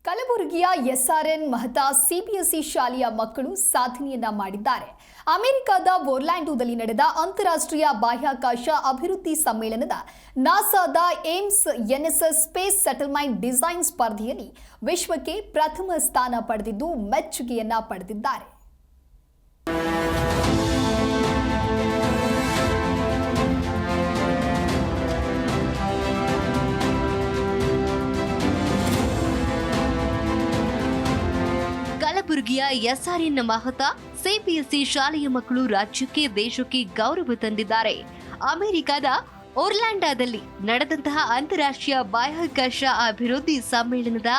ಕಲಬುರಗಿಯ SRN ಮಹತಾ CBSE ಶಾಲೆಯ ಮಕ್ಕಳು ಸಾಧನೆಯನ್ನ ಮಾಡಿದ್ದಾರೆ. ಅಮೆರಿಕದ ಒರ್ಲ್ಯಾಂಡೋದಲ್ಲಿ ನಡೆದ ಅಂತಾರಾಷ್ಟ್ರೀಯ ಬಾಹ್ಯಾಕಾಶ ಅಭಿವೃದ್ಧಿ ಸಮ್ಮೇಳನದ ನಾಸಾದ Ames NSS space settlement design ಸ್ಪರ್ಧೆಯಲ್ಲಿ ವಿಶ್ವಕ್ಕೆ ಪ್ರಥಮ ಸ್ಥಾನ ಪಡೆದಿದ್ದು ಮೆಚ್ಚುಗೆಯನ್ನ ಪಡೆದಿದ್ದಾರೆ. ಕಲಬುರಗಿಯ ಎಸ್ಆರ್ಎನ್ ಮಹತಾ ಸಿಬಿಎಸ್ಇ ಶಾಲೆಯ ಮಕ್ಕಳು ರಾಜ್ಯಕ್ಕೆ ದೇಶಕ್ಕೆ ಗೌರವ ತಂದಿದ್ದಾರೆ. ಅಮೆರಿಕದ ಒರ್ಲ್ಯಾಂಡೋದಲ್ಲಿ ನಡೆದಂತಹ ಅಂತಾರಾಷ್ಟ್ರೀಯ ಬಾಹ್ಯಾಕಾಶ ಅಭಿವೃದ್ಧಿ ಸಮ್ಮೇಳನದ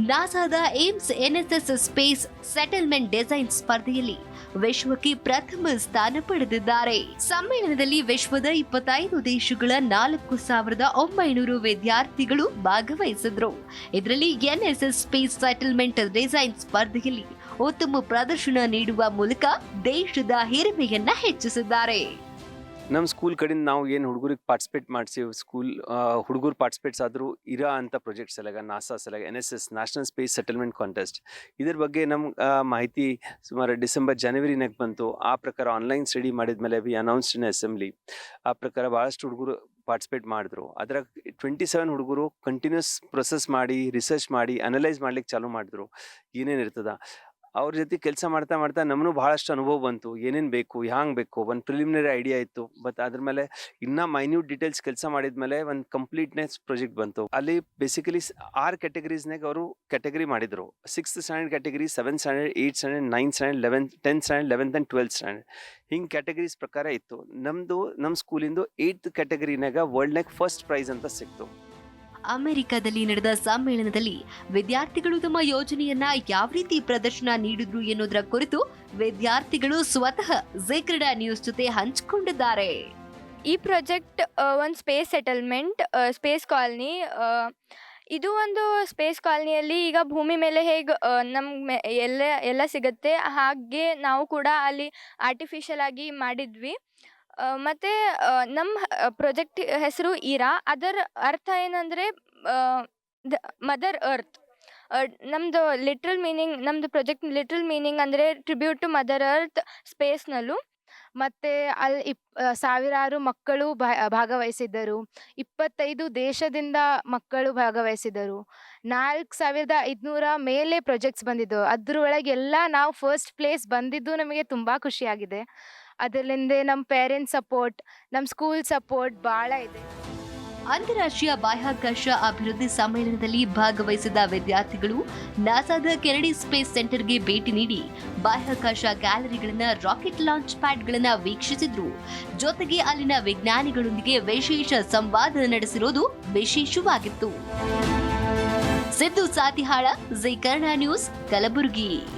ನಾಸಾದ Ames NSS space settlement design ಸ್ಪರ್ಧೆಯಲ್ಲಿ ವಿಶ್ವಕ್ಕೆ ಪ್ರಥಮ ಸ್ಥಾನ ಪಡೆದಿದ್ದಾರೆ. ಸಮ್ಮೇಳನದಲ್ಲಿ ವಿಶ್ವದ 25 ದೇಶಗಳ 4,900 ವಿದ್ಯಾರ್ಥಿಗಳು ಭಾಗವಹಿಸಿದ್ರು. ಇದರಲ್ಲಿ ಎನ್ಎಸ್ಎಸ್ ಸ್ಪೇಸ್ ಸೆಟಲ್ಮೆಂಟ್ ಡಿಸೈನ್ ಸ್ಪರ್ಧೆಯಲ್ಲಿ ಉತ್ತಮ ಪ್ರದರ್ಶನ ನೀಡುವ ಮೂಲಕ ದೇಶದ ಹಿರಿಮೆಯನ್ನ ಹೆಚ್ಚಿಸಿದ್ದಾರೆ. ನಮ್ಮ ಸ್ಕೂಲ್ ಕಡೆಯಿಂದ ನಾವು ಏನು ಹುಡುಗರಿಗೆ ಪಾರ್ಟಿಸಿಪೇಟ್ ಮಾಡಿಸಿ ಹುಡುಗರು ಪಾರ್ಟಿಸಿಪೇಟ್ಸ್ ಆದರೂ ಇರೋ ಅಂಥ ಪ್ರಾಜೆಕ್ಟ್ಸ್ ಎಲ್ಲ ನಾಸಾ ಸಲ NSS national space settlement contest ಇದ್ರ ಬಗ್ಗೆ ನಮ್ಗೆ ಮಾಹಿತಿ ಸುಮಾರು ಡಿಸೆಂಬರ್-ಜನವರಿನಾಗ ಬಂತು. ಆ ಪ್ರಕಾರ ಆನ್ಲೈನ್ ಸ್ಟಡಿ ಮಾಡಿದ್ಮೇಲೆ ವಿ ಅನೌನ್ಸ್ಡ್ ಇನ್ ಅಸೆಂಬ್ಲಿ. ಆ ಪ್ರಕಾರ ಭಾಳಷ್ಟು ಹುಡುಗರು ಪಾರ್ಟಿಸಿಪೇಟ್ ಮಾಡಿದ್ರು. ಅದ್ರಾಗ 27 ಹುಡುಗರು ಕಂಟಿನ್ಯೂಸ್ ಪ್ರೊಸೆಸ್ ಮಾಡಿ ರಿಸರ್ಚ್ ಮಾಡಿ ಅನಲೈಸ್ ಮಾಡ್ಲಿಕ್ಕೆ ಚಾಲೂ ಮಾಡಿದ್ರು. ಏನೇನು ಇರ್ತದ ಅವ್ರ ಜೊತೆ ಕೆಲಸ ಮಾಡ್ತಾ ಮಾಡ್ತಾ ನಮಗೂ ಭಾಳಷ್ಟು ಅನುಭವ ಬಂತು. ಏನೇನು ಬೇಕು, ಹ್ಯಾಂಗೆ ಬೇಕು, ಒಂದು ಪ್ರಿಲಿಮಿನರಿ ಐಡಿಯಾ ಇತ್ತು. ಬಟ್ ಅದ್ರ ಮೇಲೆ ಇನ್ನೂ ಮೈನ್ಯೂಟ್ ಡೀಟೇಲ್ಸ್ ಕೆಲಸ ಮಾಡಿದ್ಮೇಲೆ ಒಂದು ಕಂಪ್ಲೀಟ್ನೆಸ್ ಪ್ರಾಜೆಕ್ಟ್ ಬಂತು. ಅಲ್ಲಿ ಬೇಸಿಕಲಿ 6 ಕ್ಯಾಟಗರೀಸ್ನಾಗ ಅವರು ಕ್ಯಾಟಗರಿ ಮಾಡಿದ್ರು. 6th standard category, 7th standard, 8th standard, 9th standard, 10th standard, 11th and 12th standard ಹಿಂಗೆ ಕ್ಯಾಟಗರೀಸ್ ಪ್ರಕಾರ ಇತ್ತು. ನಮ್ಮ ಸ್ಕೂಲಿಂದು 8th ಕ್ಯಾಟಗರಿನಾಗ ವರ್ಲ್ಡ್ನಾಗ ಫಸ್ಟ್ ಪ್ರೈಸ್ ಅಂತ ಸಿಕ್ತು. ಅಮೆರಿಕದಲ್ಲಿ ನಡೆದ ಸಮ್ಮೇಳನದಲ್ಲಿ ವಿದ್ಯಾರ್ಥಿಗಳು ತಮ್ಮ ಯೋಜನೆಯನ್ನ ಯಾವ ರೀತಿ ಪ್ರದರ್ಶನ ನೀಡಿದ್ರು ಎನ್ನುವುದರ ಕುರಿತು ವಿದ್ಯಾರ್ಥಿಗಳು ಸ್ವತಃ ಝೀಕ್ರೆಡಾ ನ್ಯೂಸ್ ಜೊತೆ ಹಂಚಿಕೊಂಡಿದ್ದಾರೆ. ಈ ಪ್ರಾಜೆಕ್ಟ್ ಒಂದು ಸ್ಪೇಸ್ ಸೆಟಲ್ಮೆಂಟ್, ಸ್ಪೇಸ್ ಕಾಲನಿ. ಇದು ಒಂದು ಸ್ಪೇಸ್ ಕಾಲನಿಯಲ್ಲಿ ಈಗ ಭೂಮಿ ಮೇಲೆ ಹೇಗೆ ನಮ್ಗೆ ಎಲ್ಲ ಸಿಗುತ್ತೆ, ಹಾಗೆ ನಾವು ಕೂಡ ಅಲ್ಲಿ ಆರ್ಟಿಫಿಷಿಯಲ್ ಆಗಿ ಮಾಡಿದ್ವಿ. ಮತ್ತು ನಮ್ಮ ಪ್ರಾಜೆಕ್ಟ್ ಹೆಸರು ಈರಾ. ಅದರ ಅರ್ಥ ಏನಂದರೆ ಮದರ್ ಅರ್ತ್. ನಮ್ಮದು ನಮ್ಮದು ಪ್ರಾಜೆಕ್ಟ್ ಲಿಟ್ರಲ್ ಮೀನಿಂಗ್ ಅಂದರೆ ಟ್ರಿಬ್ಯೂಟ್ ಟು ಮದರ್ ಅರ್ತ್ ಸ್ಪೇಸ್ನಲ್ಲೂ. ಮತ್ತು ಅಲ್ಲಿ ಸಾವಿರಾರು ಮಕ್ಕಳು ಭಾಗವಹಿಸಿದ್ದರು. 25 ದೇಶದಿಂದ ಮಕ್ಕಳು ಭಾಗವಹಿಸಿದರು. 4,500 ಮೇಲೆ ಪ್ರಾಜೆಕ್ಟ್ಸ್ ಬಂದಿದ್ದವು. ಅದರೊಳಗೆಲ್ಲ ನಾವು ಫಸ್ಟ್ ಪ್ಲೇಸ್ ಬಂದಿದ್ದು ನಮಗೆ ತುಂಬ ಖುಷಿಯಾಗಿದೆ. ಅದರಿಂದ ನಮ್ಮ ಪೇರೆಂಟ್ಸ್ ಸಪೋರ್ಟ್, ನಮ್ಮ ಸ್ಕೂಲ್ ಸಪೋರ್ಟ್ ಭಾಳ ಇದೆ. ಅಂತಾರಾಷ್ಟ್ರೀಯ ಬಾಹ್ಯಾಕಾಶ ಅಭಿವೃದ್ಧಿ ಸಮ್ಮೇಳನದಲ್ಲಿ ಭಾಗವಹಿಸಿದ ವಿದ್ಯಾರ್ಥಿಗಳು ನಾಸಾದ ಕೆನಡಿ ಸ್ಪೇಸ್ ಸೆಂಟರ್ಗೆ ಭೇಟಿ ನೀಡಿ ಬಾಹ್ಯಾಕಾಶ ಗ್ಯಾಲರಿಗಳನ್ನ, ರಾಕೆಟ್ ಲಾಂಚ್ ಪ್ಯಾಡ್ಗಳನ್ನ ವೀಕ್ಷಿಸಿದ್ರು. ಜೊತೆಗೆ ಅಲ್ಲಿನ ವಿಜ್ಞಾನಿಗಳೊಂದಿಗೆ ವಿಶೇಷ ಸಂವಾದ ನಡೆಸಿರೋದು ವಿಶೇಷವಾಗಿತ್ತು. Siddu Satihala, Zee Kannada news, Kalaburagi.